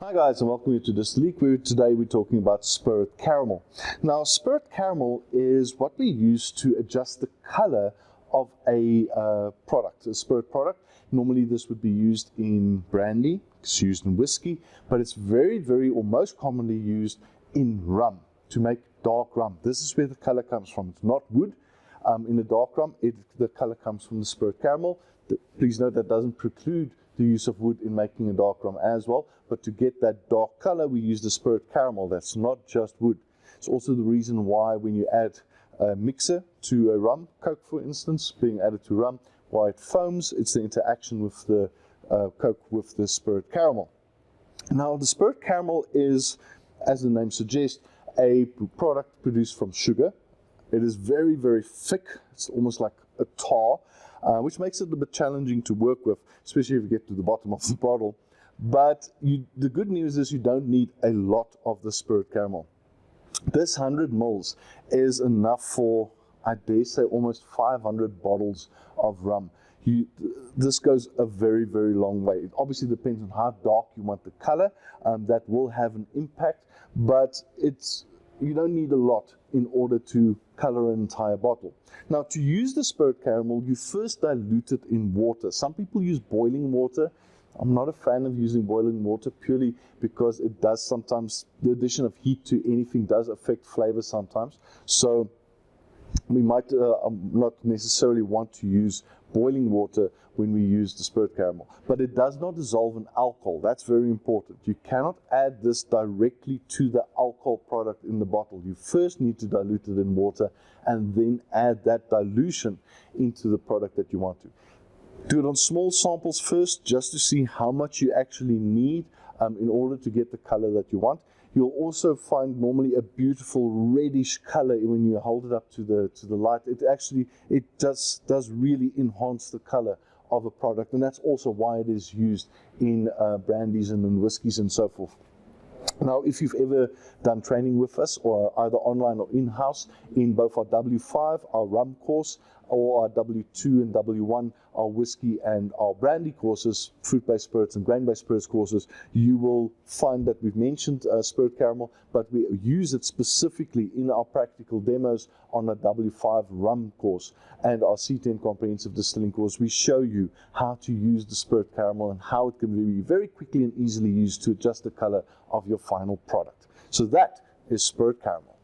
Hi guys, and welcome to Distilling, where today we're talking about spirit caramel. Now, spirit caramel is what we use to adjust the color of a product, a spirit product. Normally this would be used in brandy, it's used in whiskey, but it's very, or most commonly used in rum, to make dark rum. This is where the color comes from. It's not wood. In a dark rum, the color comes from the spirit caramel. Please note that doesn't preclude the use of wood in making a dark rum as well, but to get that dark color we use the spirit caramel. That's not just wood. It's also the reason why when you add a mixer to a rum, Coke for instance, being added to rum, why it foams, it's the interaction with the Coke with the spirit caramel. Now the spirit caramel is, as the name suggests, a product produced from sugar. It is very thick. It's almost like a tar, which makes it a bit challenging to work with, especially if you get to the bottom of the bottle. But the good news is you don't need a lot of the spirit caramel. This 100 mils is enough for, I dare say, almost 500 bottles of rum. This goes a very long way. It obviously depends on how dark you want the color. That will have an impact, but you don't need a lot in order to color an entire bottle. Now, to use the spirit caramel, you first dilute it in water. Some people use boiling water. I'm not a fan of using boiling water purely because it does sometimes, the addition of heat to anything does affect flavor sometimes. So we might not necessarily want to use boiling water when we use the spirit caramel, but it does not dissolve in alcohol. That's very important. You cannot add this directly to the alcohol product in the bottle. You first need to dilute it in water and then add that dilution into the product that you want to. Do it on small samples first, just to see how much you actually need in order to get the color that you want. You'll also find normally a beautiful reddish color when you hold it up to the light. It does really enhance the color of a product, and that's also why it is used in brandies and in whiskies and so forth. Now, if you've ever done training with us, or either online or in-house, in both our W5, our rum course, or our W2 and W1, our whiskey and our brandy courses, fruit-based spirits and grain-based spirits courses, you will find that we've mentioned spirit caramel, but we use it specifically in our practical demos on our W5 rum course and our C10 comprehensive distilling course. We show you how to use the spirit caramel and how it can be very quickly and easily used to adjust the color of your final product. So that is spirit caramel.